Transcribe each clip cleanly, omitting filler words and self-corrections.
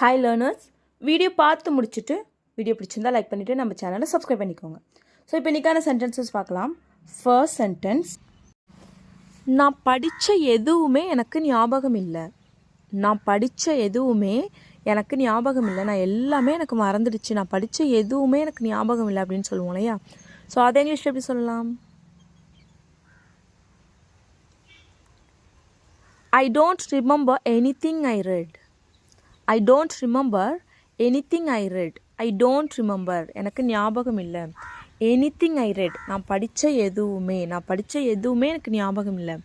Hi learners, video பார்த்து முடிச்சுட்டு video பிடிச்சிருந்தால் லைக் பண்ணிவிட்டு நம்ம சேனலை சப்ஸ்கிரைப் பண்ணிக்கோங்க. ஸோ இப்போ இன்றைக்கான சென்டென்சஸ் பார்க்கலாம். ஃபர்ஸ்ட் சென்டென்ஸ், நான் படித்த எதுவுமே எனக்கு ஞாபகம் இல்லை. நான் படித்த எதுவுமே எனக்கு ஞாபகம் இல்லை. நான் எல்லாமே எனக்கு மறந்துடுச்சு. நான் படித்த எதுவுமே எனக்கு ஞாபகம் இல்லை அப்படின்னு சொல்லுவோம் இல்லையா? ஸோ அதை இங்கிலீஷில் எப்படி சொல்லலாம்? I don't remember anything I read. I don't remember anything I read. I don't remember. எனக்கு ஞாபகம் இல்லை. Anything I read. நான் படித்த எதுவுமே எனக்கு ஞாபகம் இல்லை.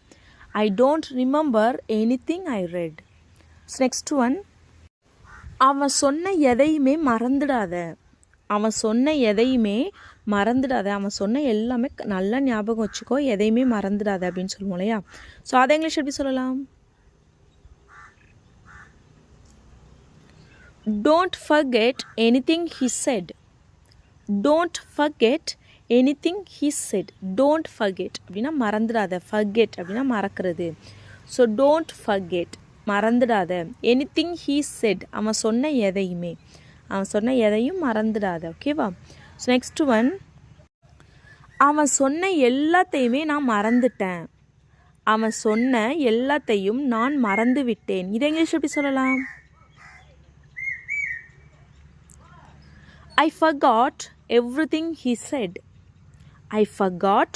I don't remember anything I read. So next one. அவன் சொன்ன எதையுமே மறந்துடாத. அவன் சொன்ன எல்லாமே நல்லா ஞாபகம் வச்சுக்கோ, எதையுமே மறந்துடாத அப்படின்னு சொல்லுவோம் இல்லையா? ஸோ அதை இங்கிலீஷ் எப்படி சொல்லலாம்? Don't forget anything he said. Don't forget anything he said. Don't forget அப்படின்னா மறந்துடாத. Forget அப்படின்னா மறக்கிறது. ஸோ don't forget, மறந்துடாத. Anything he said, அவன் சொன்ன எதையும் மறந்துடாத. ஓகேவா? ஸோ நெக்ஸ்ட் ஒன், அவன் சொன்ன எல்லாத்தையுமே நான் மறந்துட்டேன். அவன் சொன்ன எல்லாத்தையும் நான் மறந்து விட்டேன். இதை இங்கிலீஷ் எப்படி சொல்லலாம்? I forgot everything he said. I forgot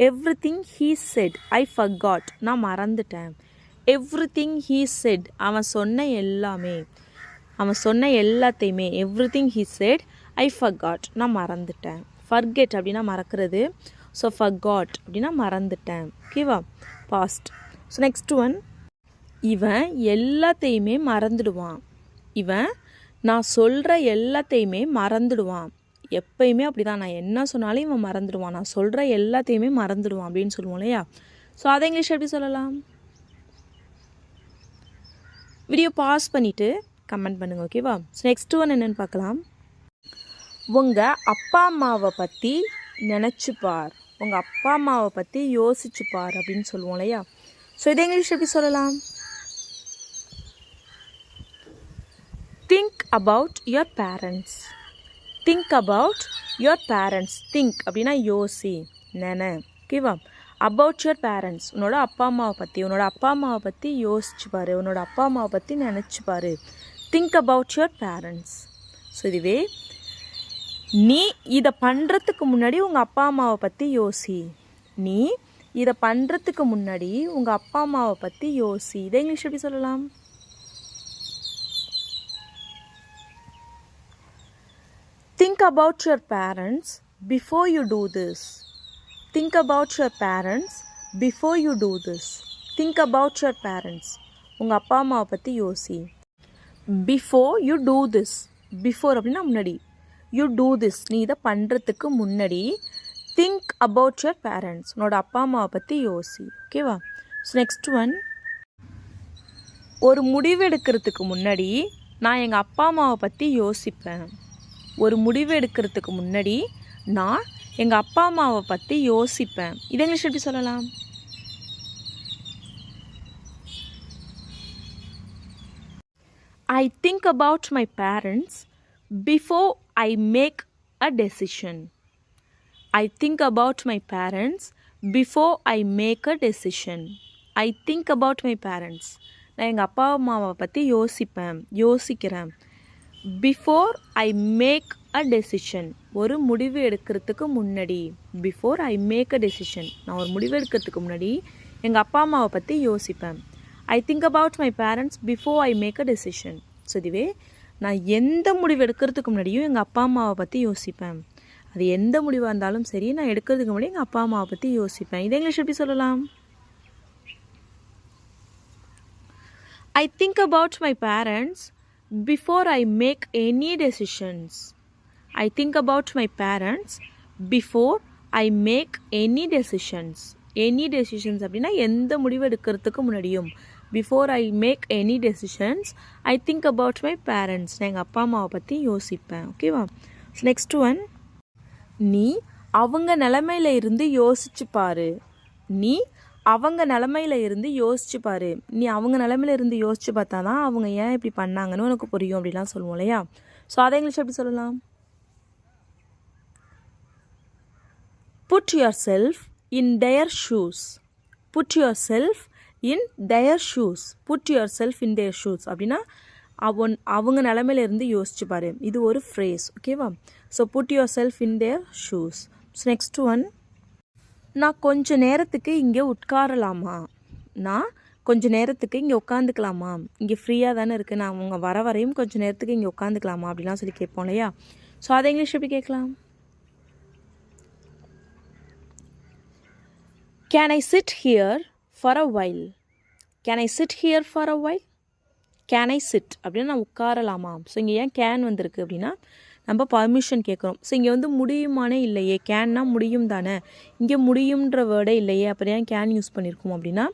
everything he said. I forgot, நான் மறந்துட்டேன். Everything he said, அவன் சொன்ன எல்லாத்தையுமே. Everything he said, I forgot, நான் மறந்துட்டேன். Forget அப்படின்னா மறக்கிறது. ஸோ forgot அப்படின்னா மறந்துட்டேன். ஓகேவா? பாஸ்ட். ஸோ நெக்ஸ்ட் ஒன், இவன் எல்லாத்தையுமே மறந்துடுவான். இவன் நான் சொல்கிற எல்லாத்தையுமே மறந்துடுவான். எப்பயுமே அப்படி தான். நான் என்ன சொன்னாலும் இவன் மறந்துடுவான். நான் சொல்கிற எல்லாத்தையுமே மறந்துடுவான் அப்படின்னு சொல்லுவோம் இல்லையா? ஸோ அதை இங்கிலீஷ் எப்படி சொல்லலாம்? வீடியோ பாஸ் பண்ணிவிட்டு கமெண்ட் பண்ணுங்கள். ஓகேவா? ஸோ நெக்ஸ்ட் ஒன் என்னென்னு பார்க்கலாம். உங்கள் அப்பா அம்மாவை பற்றி நினச்சிப்பார். உங்கள் அப்பா அம்மாவை பற்றி யோசிச்சுப்பார் அப்படின்னு சொல்லுவோம் இல்லையா? ஸோ இதை இங்கிலீஷ் எப்படி சொல்லலாம்? Think about your parents. Think about your parents. Think அப்படின்னா யோசி, நினை. ஓகேவா? About your parents, உன்னோட அப்பா அம்மாவை பற்றி யோசிச்சுப்பாரு. உன்னோட அப்பா அம்மாவை பற்றி நினச்சிப்பாரு. Think about your parents. So இதுவே நீ இதை பண்ணுறதுக்கு முன்னாடி உங்கள் அப்பா அம்மாவை பற்றி யோசி. நீ இதை பண்ணுறதுக்கு முன்னாடி உங்கள் அப்பா அம்மாவை பற்றி யோசி. இதை இங்கிலீஷ் எப்படி சொல்லலாம்? Think about your parents before you do this. Think about your parents before you do this. Think about your parents. உங்கள் அப்பா அம்மாவை பற்றி யோசி. Before you do this. Before அப்படின்னா முன்னாடி. You do this, நீ இதை பண்ணுறதுக்கு முன்னாடி. Think about your parents. உன்னோட அப்பா அம்மாவை பற்றி யோசி. ஓகேவா? ஸோ நெக்ஸ்ட் ஒன், ஒரு முடிவு எடுக்கிறதுக்கு முன்னாடி நான் எங்கள் அப்பா அம்மாவை பற்றி யோசிப்பேன். ஒரு முடிவு எடுக்கிறதுக்கு முன்னாடி நான் எங்கள் அப்பா அம்மாவை பற்றி யோசிப்பேன். இதை இங்கிலீஷ் எப்படி சொல்லலாம்? I think about my parents before I make a decision. I think about my parents before I make a decision. I think about my parents. நான் எங்கள் அப்பா அம்மாவை பற்றி யோசிக்கிறேன். Before I make a decision, ஒரு முடிவு எடுக்கிறதுக்கு முன்னாடி. Before I make a decision, நான் ஒரு முடிவு எடுக்கிறதுக்கு முன்னாடி எங்கள் அப்பா அம்மாவை பற்றி யோசிப்பேன். I think about my parents before I make a decision. So இதுவே நான் எந்த முடிவு எடுக்கிறதுக்கு முன்னாடியும் எங்கள் அப்பா அம்மாவை பற்றி யோசிப்பேன். அது எந்த முடிவாக இருந்தாலும் சரி, நான் எடுக்கிறதுக்கு முன்னாடி எங்கள் அப்பா அம்மாவை பற்றி யோசிப்பேன். இதை இங்கிலீஷ் எப்படி சொல்லலாம்? ஐ think about my parents before I make any decisions. I think about my parents before I make any decisions. Any decisions அப்படின்னா எந்த முடிவு எடுக்கிறதுக்கு முன்னாடியும். Before I make any decisions, I think about my parents. நான் எங்கள் அப்பா அம்மாவை பற்றி யோசிப்பேன். ஓகேவா? நெக்ஸ்ட் ஒன், நீ அவங்க நிலைமையில இருந்து யோசிச்சு பாரு. நீ அவங்க நிலமையில இருந்து யோசிச்சு பாரு. நீ அவங்க நிலமையில இருந்து யோசிச்சு பார்த்தா தான் அவங்க ஏன் இப்படி பண்ணாங்கன்னு உனக்கு புரியும் அப்படிலாம் சொல்லுவோம் இல்லையா? ஸோ அதை இங்கிலீஷ் எப்படி சொல்லலாம்? Put yourself in their shoes. Put yourself in their shoes. Put yourself in their shoes அப்படின்னா அவங்க நிலமையில இருந்து யோசிச்சு பாரு. இது ஒரு ஃப்ரேஸ், ஓகேவா? So put yourself in their shoes. So next one, நான் கொஞ்ச நேரத்துக்கு இங்கே உட்காரலாமா? நான் கொஞ்ச நேரத்துக்கு இங்கே உட்காந்துக்கலாமா? இங்கே ஃப்ரீயாக தானே இருக்குது, நான் அவங்க வர வரையும் கொஞ்சம் நேரத்துக்கு இங்கே உட்காந்துக்கலாமா அப்படிலாம் சொல்லி கேட்போம் இல்லையா? ஸோ அதை இங்கிலீஷ் எப்படி கேட்கலாம்? Can I sit here for a while? Can I sit here for a while? Can I sit அப்படின்னா நான் உட்காரலாமா? ஸோ இங்கே ஏன் கேன் வந்திருக்கு அப்படின்னா நம்ம பர்மிஷன் கேட்குறோம். ஸோ இங்கே வந்து முடியுமானே இல்லையே, கேன்னா முடியும் தானே, இங்கே முடியுன்ற வேர்டே இல்லையே, அப்புறம் ஏன் கேன் யூஸ் பண்ணியிருக்கோம் அப்படின்னா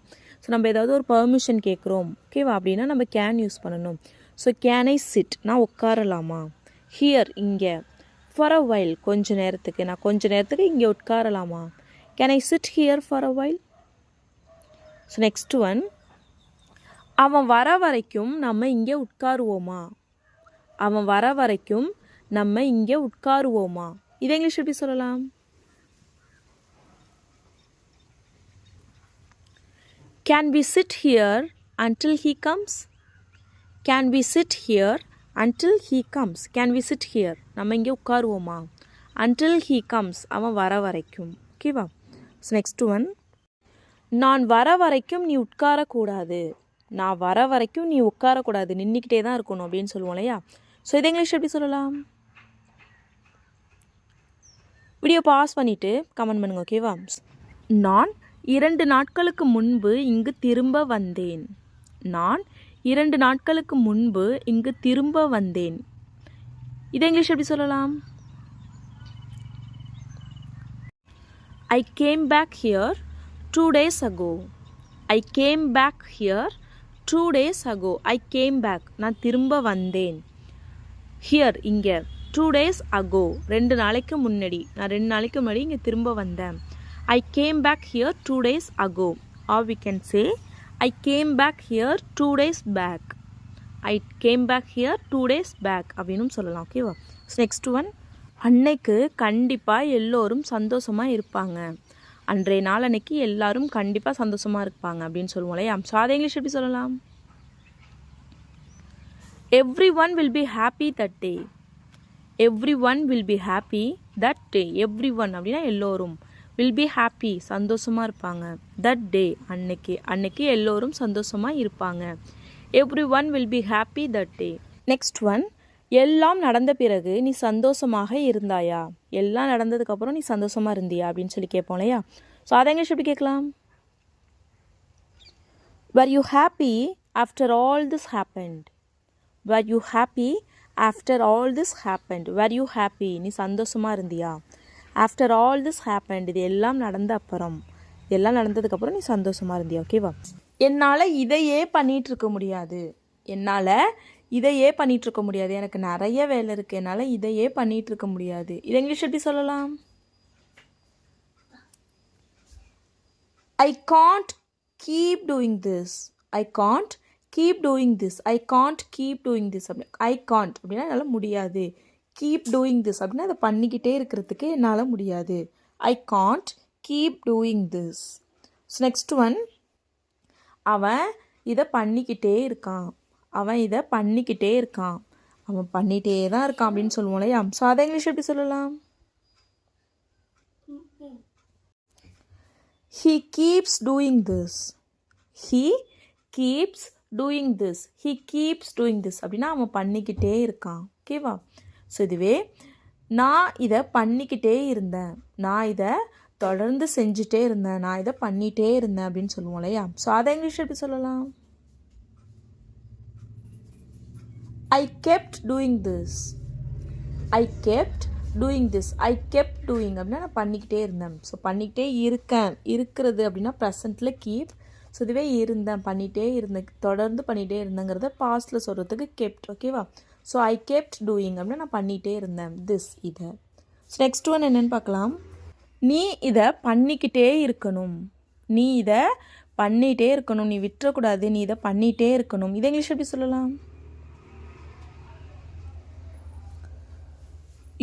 ஸோ நம்ம ஏதாவது ஒரு பர்மிஷன் கேட்குறோம், ஓகேவா? அப்படின்னா நம்ம கேன் யூஸ் பண்ணணும். ஸோ கேன் ஐ சிட், நான் உட்காரலாமா? ஹியர் இங்கே, ஃபார் அ வைல் கொஞ்ச நேரத்துக்கு, நான் கொஞ்ச நேரத்துக்கு இங்கே உட்காரலாமா? Can I sit here for a while? So next one, அவன் வர வரைக்கும் நம்ம இங்கே உட்காருவோமா? அவன் வர வரைக்கும் நம்ம இங்கே உட்காருவோமா? இது இங்கிலீஷ் எப்படி சொல்லலாம்? Can we sit here until he comes? Can we sit here until he comes? Can we sit here? நம்ம இங்கே உட்காருவோமா? Until he comes, அவன் வர வரைக்கும், ஓகேவா? ஸோ நெக்ஸ்ட் ஒன், நான் வர வரைக்கும் நீ உட்காரக்கூடாது. நான் வர வரைக்கும் நீ உட்காரக்கூடாது, நின்றுக்கிட்டே தான் இருக்கணும் அப்படின்னு சொல்லுவோம் இல்லையா? ஸோ இது இங்கிலீஷ் எப்படி சொல்லலாம்? வீடியோ பாஸ் பண்ணிவிட்டு கமெண்ட் பண்ணுங்க, ஓகேவா? நான் 2 நாட்களுக்கு முன்பு இங்கு திரும்ப வந்தேன். நான் 2 நாட்களுக்கு முன்பு இங்கு திரும்ப வந்தேன். இது இங்கிலீஷ் எப்படி சொல்லலாம்? I came back here 2 days ago. I came back here 2 days ago. I came back, நான் திரும்ப வந்தேன். Here இங்கே 2 days ago, 2 நாளைக்கு முன்னாடி, நான் 2 நாளைக்கு முன்னாடி இங்கே திரும்ப வந்தேன். I came back here 2 days ago. Or we can say I came back here 2 days back. I came back here 2 days back அப்படின்னு சொல்லலாம், ஓகேவா? நெக்ஸ்ட் ஒன், அன்னைக்கு கண்டிப்பாக எல்லோரும் சந்தோஷமாக இருப்பாங்க. அன்றைய நாள் அன்னைக்கு எல்லாரும் கண்டிப்பாக சந்தோஷமாக இருப்பாங்க அப்படின்னு சொல்லுவோம் இல்லையா? ஸோ அதை இங்கிலீஷ் எப்படி சொல்லலாம்? Every one will be happy that day. Every one will be happy that day. Every one அப்படின்னா எல்லோரும், வில் பி ஹாப்பி சந்தோஷமாக இருப்பாங்க, தட் டே அன்னைக்கு, அன்னைக்கு எல்லோரும் சந்தோஷமாக இருப்பாங்க. Every one will be happy that day. Next one, எல்லாம் நடந்த பிறகு நீ சந்தோஷமாக இருந்தாயா? எல்லாம் நடந்ததுக்கப்புறம் நீ சந்தோஷமாக இருந்தியா அப்படின்னு சொல்லி கேட்போம் இல்லையா? ஸோ அதை இங்கிலீஷ் எப்படி கேட்கலாம்? Were you happy after all this happened? Were you happy after all this happened? Were you happy? நீ சந்தோஷமாக இருந்தியா? After all this happened, இது எல்லாம் நடந்த அப்புறம், எல்லாம் நடந்ததுக்கப்புறம் நீ சந்தோஷமாக இருந்தியா, ஓகேவா? என்னால் இதையே பண்ணிகிட்ருக்க முடியாது. என்னால் இதையே பண்ணிகிட்ருக்க முடியாது, எனக்கு நிறைய வேலை இருக்குது, என்னால் இதையே பண்ணிகிட்ருக்க முடியாது. இது இங்கிலீஷ் எப்படி சொல்லலாம்? I can't keep doing this. I can't keep doing this. I can't keep doing this. I can't அப்படின்னா என்னால் முடியாது. keep doing this அப்படின்னா அதை பண்ணிக்கிட்டே இருக்கிறதுக்கு என்னால் முடியாது. I can't keep doing this. So next one, அவன் இதை பண்ணிக்கிட்டே இருக்கான். அவன் இதை பண்ணிக்கிட்டே இருக்கான், அவன் பண்ணிகிட்டே தான் இருக்கான் அப்படின்னு சொல்லுவோம் இல்லையா? ஸோ அதை இங்கிலீஷ் எப்படி சொல்லலாம்? He keeps doing this. He keeps doing this. He keeps doing this அப்படின்னா அவன் பண்ணிக்கிட்டே இருக்கான், ஓகேவா? ஸோ இதுவே நான் இதை பண்ணிக்கிட்டே இருந்தேன், நான் இதை தொடர்ந்து செஞ்சுட்டே இருந்தேன், நான் இதை பண்ணிகிட்டே இருந்தேன் அப்படின்னு சொல்லுவோம் இல்லையா? ஸோ அதை இங்கிலீஷ் எப்படி சொல்லலாம்? I kept doing this. I kept doing this. I kept doing அப்படின்னா நான் பண்ணிக்கிட்டே இருந்தேன். ஸோ பண்ணிக்கிட்டே இருக்கேன், இருக்கிறது அப்படின்னா ப்ரெசண்ட்டில் கீப். ஸோ இதுவே இருந்தேன், பண்ணிகிட்டே இருந்தேன், தொடர்ந்து பண்ணிகிட்டே இருந்தேங்கிறத பாஸ்டில் சொல்கிறதுக்கு கெப்ட், ஓகேவா? ஸோ ஐ கெப்ட் டூயிங் அப்படின்னா நான் பண்ணிகிட்டே இருந்தேன், திஸ் இதை. ஸோ நெக்ஸ்ட் ஒன் என்னென்னு பார்க்கலாம். நீ இதை பண்ணிக்கிட்டே இருக்கணும். நீ இதை பண்ணிகிட்டே இருக்கணும், நீ விட்டுறக்கூடாது, நீ இதை பண்ணிகிட்டே இருக்கணும். இதை இங்கிலீஷ் எப்படி சொல்லலாம்?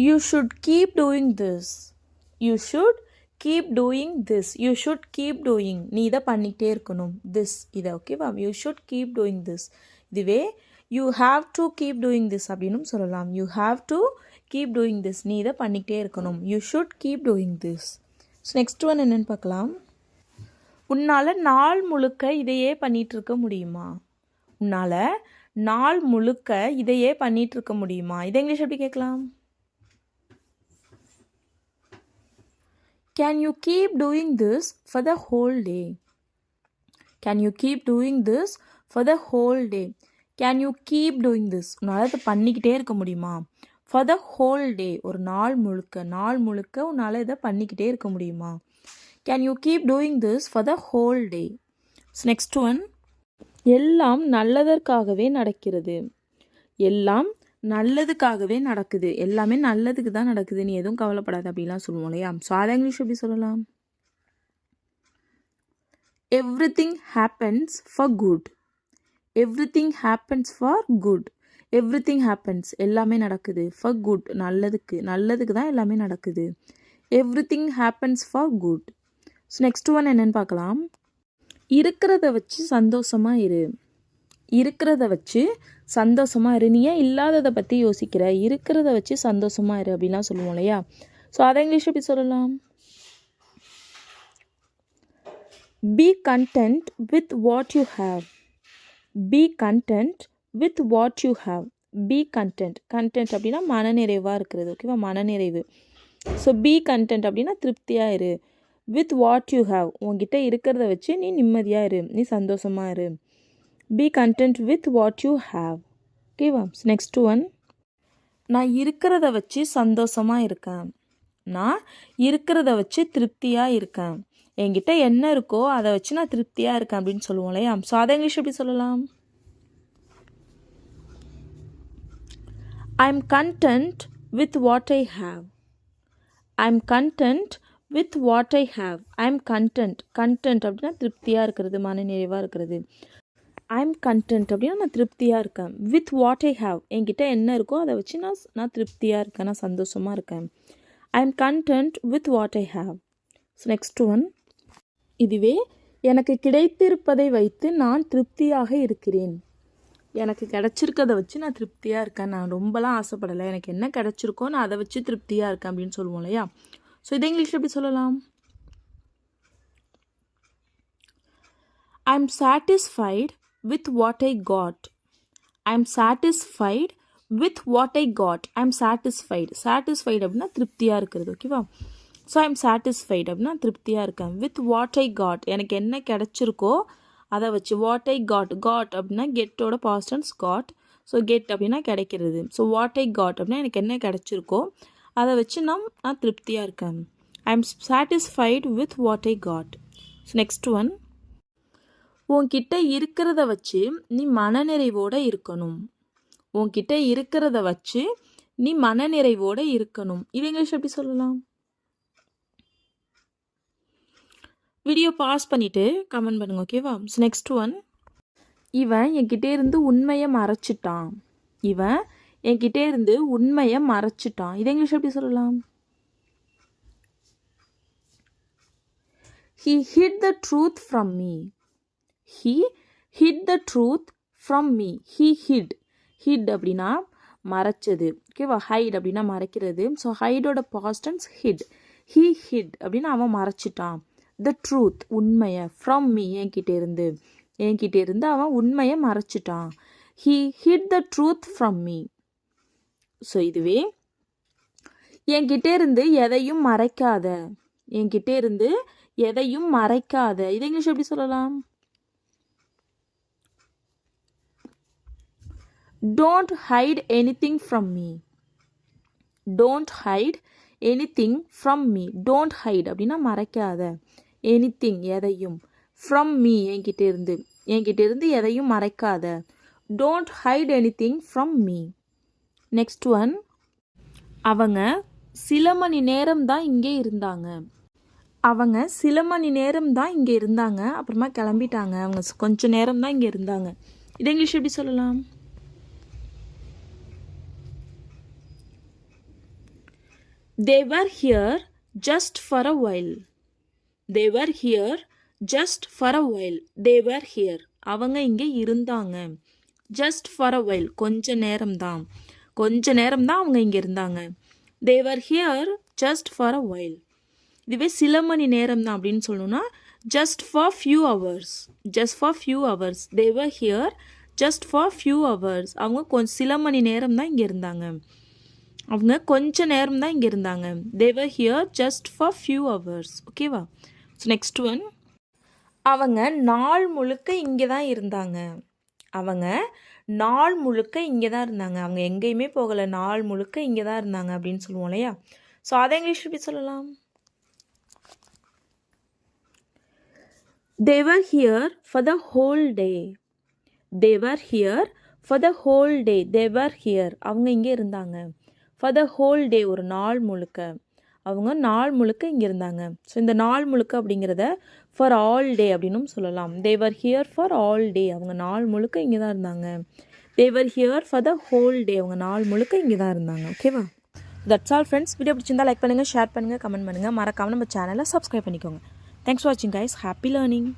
You should keep doing this. You should keep doing this. You should keep doing. நீ இதை பண்ணிகிட்டே இருக்கணும். This இதை ஓகேவா? You should keep doing this. இதுவே you have to keep doing this அப்படின்னும் சொல்லலாம். You have to keep doing this. நீ இதை பண்ணிக்கிட்டே இருக்கணும். You should keep doing this. So next one என்னென்னு பார்க்கலாம். உன்னால் நாள் முழுக்க இதையே பண்ணிகிட்டு இருக்க முடியுமா? உன்னால் நாள் முழுக்க இதையே பண்ணிகிட்டு இருக்க முடியுமா? இதை இங்கிலீஷ் எப்படி கேட்கலாம்? Can you keep doing this for the whole day? Can you keep doing this for the whole day? Can you keep doing this? உன்னால் இதை பண்ணிக்கிட்டே இருக்க முடியுமா? For the whole day, ஒரு நாள் முழுக்க உன்னால் இதை பண்ணிக்கிட்டே இருக்க முடியுமா? Can you keep doing this for the whole day? So next one. எல்லாம் நல்லதற்காகவே நடக்கிறது. எல்லாம் நல்லதுக்காகவே நடக்குது. எல்லாமே நல்லதுக்கு தான் நடக்குது, நீ எதுவும் கவலைப்படாது அப்படிலாம் சொல்லுவோம் இல்லையா? ஸோ அதை இங்கிலீஷ் எப்படி சொல்லலாம்? Everything happens for good. Everything happens for good. Everything happens எல்லாமே நடக்குது ஃபார் குட் நல்லதுக்கு தான் எல்லாமே நடக்குது. Everything happens for good. So next one என்னென்னு பார்க்கலாம். இருக்கிறத வச்சு சந்தோஷமாக இரு. இருக்கிறத வச்சு சந்தோஷமாக இரு. நீ ஏன் இல்லாததை பற்றி யோசிக்கிற? இருக்கிறத வச்சு சந்தோஷமாக இரு அப்படின்லாம் சொல்லுவோம் இல்லையா? ஸோ அதை இங்கிலீஷ் எப்படி சொல்லலாம்? Be content with what you have. Be content with what you have. Be content. Content அப்படின்னா மனநிறைவாக இருக்கிறது ஓகேவா? மனநிறைவு. ஸோ be content அப்படின்னா திருப்தியாக இரு. With what you have, உங்ககிட்ட இருக்கிறத வச்சு நீ நிம்மதியாக இரு, நீ சந்தோஷமாக இரு. Be content with what you have. ஓகேவா? Next one. நான் இருக்கிறத வச்சு சந்தோஷமாக இருக்கேன். நான் இருக்கிறத வச்சு திருப்தியாக இருக்கேன். என்கிட்ட என்ன இருக்கோ அதை வச்சு நான் திருப்தியாக இருக்கேன் அப்படின்னு சொல்லுவோம் இல்லையா? ஸோ அதை இங்கிலீஷ் எப்படி சொல்லலாம்? I'm content with what I have. I'm content with what I have. I'm content. Content அப்படின்னா திருப்தியாக இருக்கிறது, மனநிறைவாக இருக்கிறது. I'm content அப்படின்னா நான் திருப்தியாக இருக்கேன். With what I have, என்கிட்ட என்ன இருக்கோ அதை வச்சு நான் திருப்தியாக இருக்கேன், நான் சந்தோஷமாக இருக்கேன். I'm content with what I have. So next one. இதுவே எனக்கு கிடைத்திருப்பதை வைத்து நான் திருப்தியாக இருக்கிறேன். எனக்கு கிடச்சிருக்கதை வச்சு நான் திருப்தியாக இருக்கேன், நான் ரொம்பலாம் ஆசைப்படலை, எனக்கு என்ன கிடச்சிருக்கோ நான் அதை வச்சு திருப்தியாக இருக்கேன் அப்படின்னு சொல்லுவோம் இல்லையா? ஸோ இதை இங்கிலீஷில் எப்படி சொல்லலாம்? I'm satisfied with what I got. I'm satisfied with what I got. I'm satisfied. Satisfied அப்படின்னா திருப்தியாக இருக்கிறது ஓகேவா? ஸோ I'm satisfied அப்படின்னா திருப்தியாக இருக்கேன். With what I got, எனக்கு என்ன கிடச்சிருக்கோ அதை வச்சு. What I got. Got அப்படின்னா கெட்டோட past tense got. So get அப்படின்னா கிடைக்கிறது. ஸோ what I got அப்படின்னா எனக்கு என்ன கிடச்சிருக்கோ அதை வச்சு நான் திருப்தியாக இருக்கேன். I'm satisfied with what I got. So next one. உன்கிட்ட இருக்கிறத வச்சு நீ மனநிறைவோடு இருக்கணும். உன்கிட்ட இருக்கிறத வச்சு நீ மனநிறைவோடு இருக்கணும். இது இங்கிலீஷ் எப்படி சொல்லலாம்? வீடியோ பாஸ் பண்ணிவிட்டு கமெண்ட் பண்ணுங்க ஓகேவா? So next one. இவன் என்கிட்டே இருந்து உண்மையை மறைச்சிட்டான். இவன் என்கிட்டே இருந்து உண்மையை மறைச்சிட்டான். இது இங்கிலீஷ் எப்படி சொல்லலாம்? He hid the truth from me. He hid the truth from me. He hid. Hid அப்படின்னா மறைச்சது ஓகேவா? ஹைட் அப்படின்னா மறைக்கிறது. ஸோ ஹைடோட past tense hid. He hid அப்படின்னா அவன் மறைச்சிட்டான். The truth உண்மையை. From me என்கிட்ட இருந்து அவன் உண்மையை மறைச்சிட்டான். He hid the truth from me. So இதுவே என்கிட்ட இருந்து எதையும் மறைக்காத. என்கிட்ட இருந்து எதையும் மறைக்காத. இது இங்கிலீஷ் எப்படி சொல்லலாம்? Don't hide anything from me. Don't hide anything from me. Don't hide அப்படின்னா மறைக்காத. Anything எதையும். From me என்கிட்ட இருந்து எதையும் மறைக்காத. Don't hide anything from me. Next one. அவங்க சில மணி நேரம் தான் இங்கே இருந்தாங்க. அவங்க சில மணி நேரம் தான் இங்கே இருந்தாங்க, அப்புறமா கிளம்பிட்டாங்க. அவங்க கொஞ்சம் நேரம் தான் இங்கே இருந்தாங்க. இது இங்கிலீஷ் எப்படி சொல்லலாம்? They were here just for a while. They were here just for a while. They were here. அவங்க இங்கே இருந்தாங்க. Just for a while. கொஞ்ச நேரம் தான். கொஞ்ச நேரம் தான் அவங்க இங்கே இருந்தாங்க. They were here just for a while. இதுவே சில மணி நேரம் தான் அப்படின்னு சொல்லணும்னா just for few hours. Just for few hours. They were here just for few hours. அவங்க சில மணி நேரம் தான் இங்கே இருந்தாங்க. அவங்க கொஞ்ச நேரம் தான் இங்கே இருந்தாங்க. They were here just for few hours. ஓகேவா? ஸோ நெக்ஸ்ட் ஒன், அவங்க நாள் முழுக்க இங்கே தான் இருந்தாங்க. அவங்க நாள் முழுக்க இங்கே தான் இருந்தாங்க. அவங்க எங்கேயுமே போகலை, நாள் முழுக்க இங்கே தான் இருந்தாங்க அப்படின்னு சொல்லுவோம் இல்லையா? ஸோ அதை இங்கிலீஷ் எப்படி சொல்லலாம்? They were here for the whole day. They were here for the whole day. They were here. அவங்க இங்கே இருந்தாங்க. For the whole day, ஒரு நாள் முழுக்க. அவங்க நாள் முழுக்க இங்கே இருந்தாங்க. ஸோ இந்த நாள் முழுக்க அப்படிங்கிறத ஃபார் ஆல் டே அப்படின்னும் சொல்லலாம். They were here for all day. அவங்க நாள் முழுக்க இங்கே தான் இருந்தாங்க. They were here for the whole day. அவங்க நாள் முழுக்க இங்கே தான் இருந்தாங்க. ஓகேவா? That's all friends. வீடியோ பிடிச்சிருந்தா லைக் பண்ணுங்கள், ஷேர் பண்ணுங்கள், கமெண்ட் பண்ணுங்கள். மறக்காமல் நம்ம சேனலை சப்ஸ்கிரைப் பண்ணிக்கோங்க. தேங்க்ஸ் ஃபார் வாட்சிங் கைஸ். Happy learning.